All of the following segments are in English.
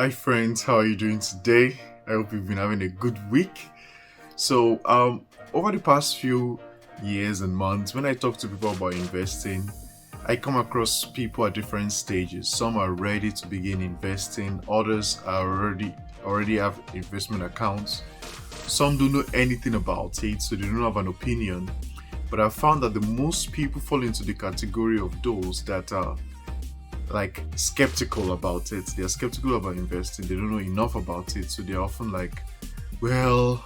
Hi friends, how are you doing today? I hope you've been having a good week. So, over the past few years and months, when I talk to people about investing, I come across people at different stages. Some are ready to begin investing, others are already have investment accounts. Some don't know anything about it, so they don't have an opinion. But I found that the most people fall into the category of those that are like skeptical about it. They're skeptical about investing. They don't know enough about it. So they're often like, well,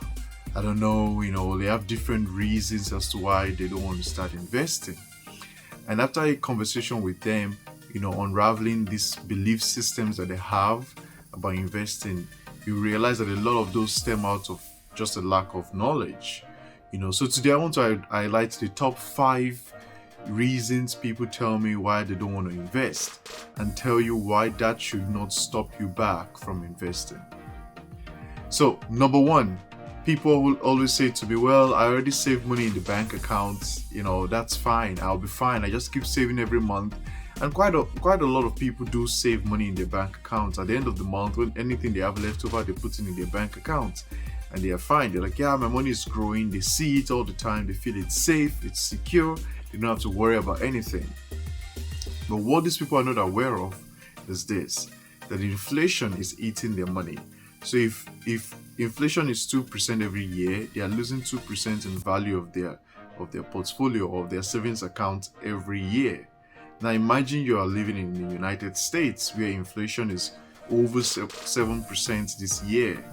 I don't know, they have different reasons as to why they don't want to start investing. And after a conversation with them, unraveling these belief systems that they have about investing, you realize that a lot of those stem out of just a lack of knowledge. So today I want to highlight the top five reasons people tell me why they don't want to invest and tell you why that should not stop you back from investing. So, number one, people will always say to me, well, I already saved money in the bank account, that's fine, I'll be fine. I just keep saving every month. And quite a lot of people do save money in their bank accounts. At the end of the month, when anything they have left over, they put it in their bank account and they are fine. They're like, yeah, my money is growing. They see it all the time. They feel it's safe, it's secure. They don't have to worry about anything. But what these people are not aware of is this, that inflation is eating their money. So if inflation is 2% every year, they are losing 2% in value of their portfolio or of their savings account every year. Now imagine you are living in the United States where inflation is over 7% this year.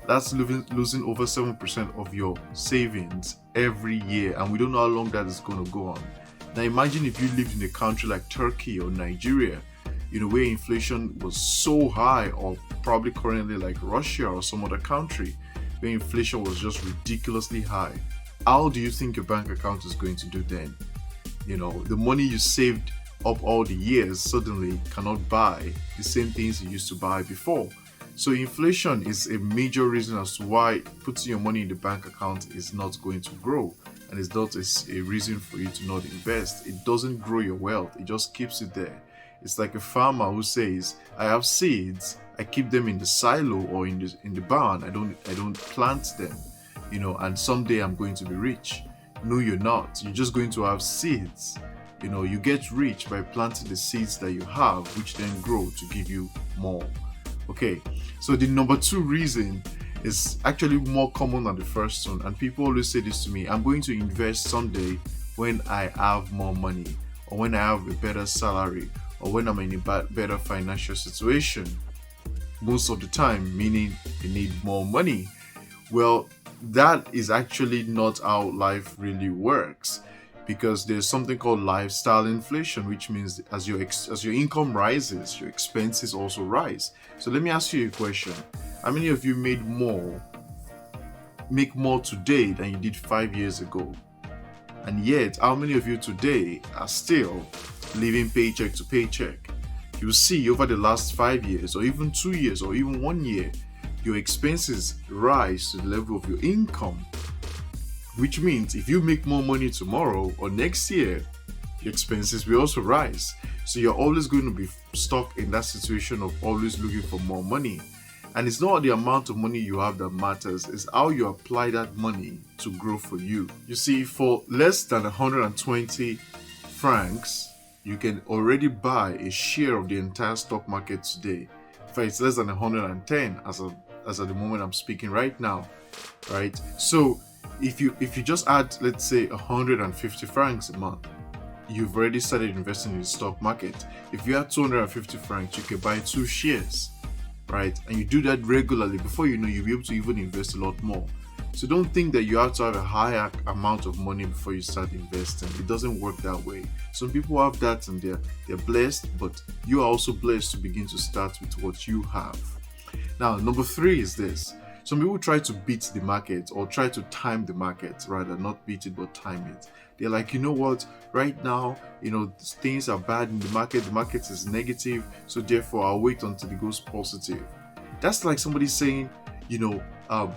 That's losing over 7% of your savings every year, and we don't know how long that is going to go on. Now imagine if you lived in a country like Turkey or Nigeria, where inflation was so high, or probably currently like Russia or some other country where inflation was just ridiculously high. How do you think your bank account is going to do then? The money you saved up all the years suddenly cannot buy the same things you used to buy before. So inflation is a major reason as to why putting your money in the bank account is not going to grow, and it's not a reason for you to not invest. It doesn't grow your wealth, it just keeps it there. It's like a farmer who says, I have seeds, I keep them in the silo or in the barn. I don't plant them, and someday I'm going to be rich. No, you're not. You're just going to have seeds. You get rich by planting the seeds that you have, which then grow to give you more. Okay, so the number two reason is actually more common than the first one, and people always say this to me: I'm going to invest someday when I have more money, or when I have a better salary, or when I'm in a better financial situation. Most of the time, meaning they need more money. Well, that is actually not how life really works, because there's something called lifestyle inflation, which means as your income rises, your expenses also rise. So let me ask you a question: how many of you make more today than you did 5 years ago? And yet, how many of you today are still living paycheck to paycheck? You see, over the last 5 years, or even 2 years, or even 1 year, your expenses rise to the level of your income. Which means if you make more money tomorrow or next year, your expenses will also rise. So you're always going to be stuck in that situation of always looking for more money. And it's not the amount of money you have that matters, it's how you apply that money to grow for you. You see, for less than 120 francs, you can already buy a share of the entire stock market today. In fact, it's less than 110 as at the moment I'm speaking right now, right? So if you just add, let's say, 150 francs a month, you've already started investing in the stock market. If you had 250 francs, you can buy 2 shares, right? And you do that regularly. Before you know, you'll be able to even invest a lot more. So don't think that you have to have a higher amount of money before you start investing. It doesn't work that way. Some people have that and they're blessed, but you are also blessed to begin to start with what you have. Now, number 3 is this. Some people try to beat the market, or try to time the market, rather, not beat it but time it. They're like, you know what, right now, things are bad in the market is negative, so therefore I'll wait until it goes positive. That's like somebody saying,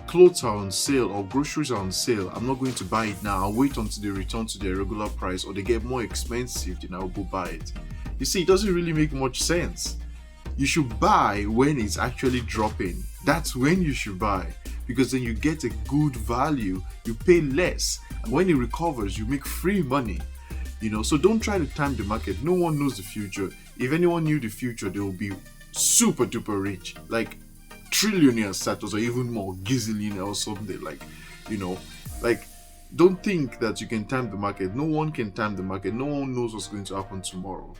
clothes are on sale or groceries are on sale. I'm not going to buy it now. I'll wait until they return to their regular price or they get more expensive, then I'll go buy it. You see, it doesn't really make much sense. You should buy when it's actually dropping. That's when you should buy, because then you get a good value, you pay less, and when it recovers, you make free money. So don't try to time the market. No one knows the future. If anyone knew the future, they will be super duper rich, like trillionaire status, or even more, gazillionaire or something. You know, like don't think that you can time the market. No one can time the market. No one knows what's going to happen tomorrow.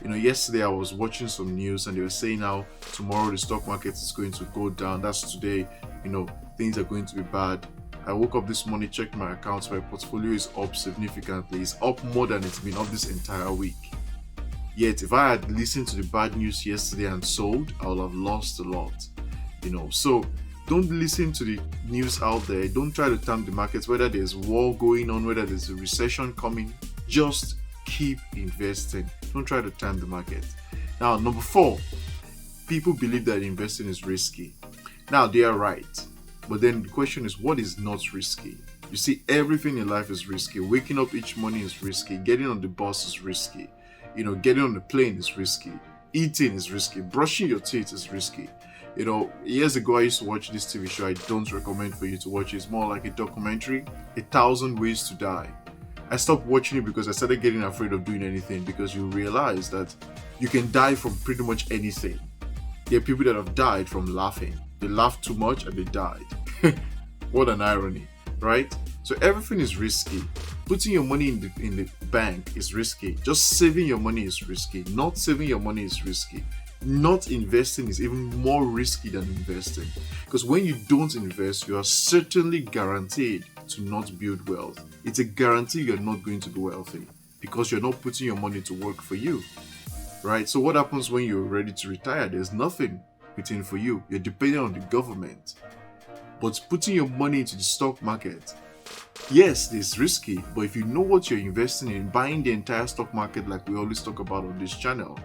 Yesterday I was watching some news and they were saying how tomorrow the stock market is going to go down. That's today. Things are going to be bad. I woke up this morning, checked my accounts. My portfolio is up significantly. It's up more than it's been up this entire week. Yet, if I had listened to the bad news yesterday and sold, I would have lost a lot. So don't listen to the news out there. Don't try to time the markets, whether there's war going on, whether there's a recession coming. Just keep investing. Don't try to time the market. Now, number 4, people believe that investing is risky. Now, they are right. But then the question is, what is not risky? You see, everything in life is risky. Waking up each morning is risky. Getting on the bus is risky. Getting on the plane is risky. Eating is risky. Brushing your teeth is risky. Years ago, I used to watch this TV show. I don't recommend for you to watch it. It's more like a documentary, 1,000 Ways to Die. I stopped watching it because I started getting afraid of doing anything, because you realize that you can die from pretty much anything. There are people that have died from laughing. They laughed too much and they died. What an irony, right? So everything is risky. Putting your money in the bank is risky. Just saving your money is risky. Not saving your money is risky. Not investing is even more risky than investing. Because when you don't invest, you are certainly guaranteed to not build wealth. It's a guarantee you're not going to be wealthy, because you're not putting your money to work for you, right? So what happens when you're ready to retire? There's nothing waiting for you. You're dependent on the government. But putting your money into the stock market, yes, it's risky, but if you know what you're investing in, buying the entire stock market like we always talk about on this channel,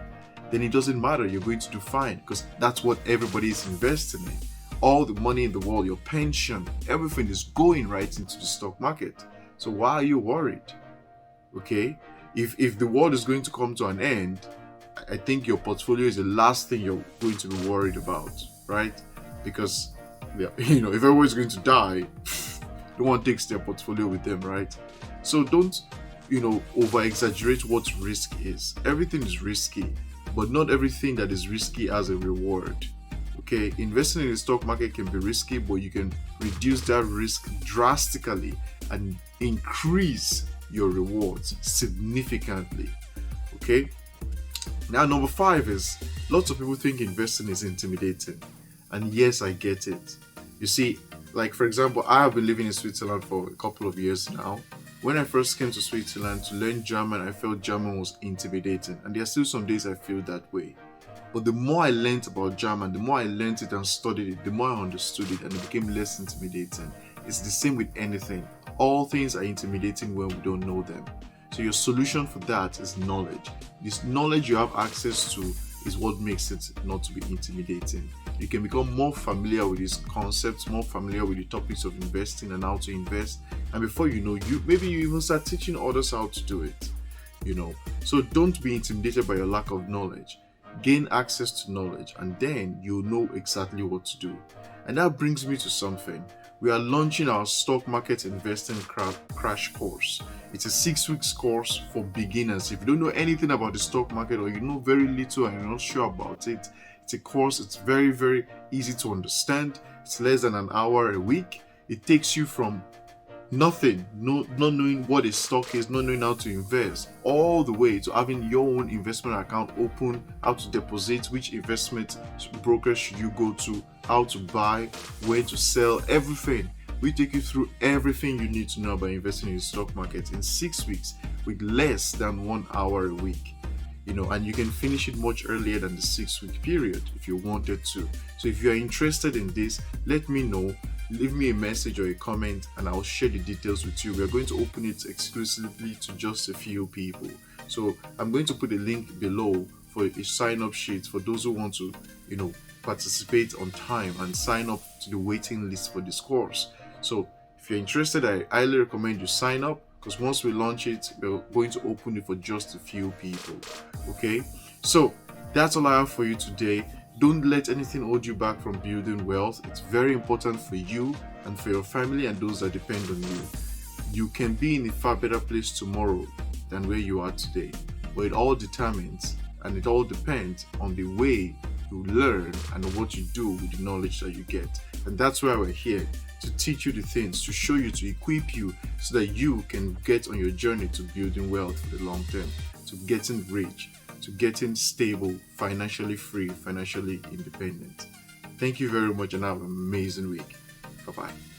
then it doesn't matter. You're going to do fine, because that's what everybody is investing in. All the money in the world, your pension, everything is going right into the stock market. So why are you worried? Okay? If the world is going to come to an end, I think your portfolio is the last thing you're going to be worried about, right? Because if everyone's going to die, no one takes their portfolio with them, right? So don't over exaggerate what risk is. Everything is risky, but not everything that is risky has a reward. Okay, investing in the stock market can be risky, but you can reduce that risk drastically and increase your rewards significantly. Okay, now number 5 is, lots of people think investing is intimidating, and yes, I get it. You see, like for example, I have been living in Switzerland for a couple of years now. When I first came to Switzerland to learn German, I felt German was intimidating, and there are still some days I feel that way. But the more I learned about German, the more I learned it and studied it, the more I understood it, and it became less intimidating. It's the same with anything. All things are intimidating when we don't know them. So your solution for that is knowledge. This knowledge you have access to is what makes it not to be intimidating. You can become more familiar with these concepts, more familiar with the topics of investing and how to invest. And before you know, maybe you even start teaching others how to do it. So don't be intimidated by your lack of knowledge. Gain access to knowledge, and then you'll know exactly what to do. And that brings me to something. We are launching our stock market investing crash course. It's a 6-week course for beginners. If you don't know anything about the stock market, or you know very little and you're not sure about it, it's a course. It's very, very easy to understand. It's less than an hour a week. It takes you from nothing, not knowing what a stock is, not knowing how to invest, all the way to having your own investment account open, how to deposit, which investment broker should you go to, how to buy, where to sell, everything. We take you through everything you need to know about investing in the stock market in 6 weeks with less than 1 hour a week. And you can finish it much earlier than the 6-week period if you wanted to. So if you are interested in this, let me know. Leave me a message or a comment and I'll share the details with you. We're going to open it exclusively to just a few people. So I'm going to put a link below for a sign-up sheet for those who want to, participate on time and sign up to the waiting list for this course. So if you're interested, I highly recommend you sign up, because once we launch it, we're going to open it for just a few people. Okay, so That's all I have for you today. Don't let anything hold you back from building wealth. It's very important for you and for your family and those that depend on you. You can be in a far better place tomorrow than where you are today. But it all determines and it all depends on the way you learn and what you do with the knowledge that you get. And that's why we're here, to teach you the things, to show you, to equip you so that you can get on your journey to building wealth for the long term, to getting rich, to getting stable, financially free, financially independent. Thank you very much and have an amazing week. Bye bye.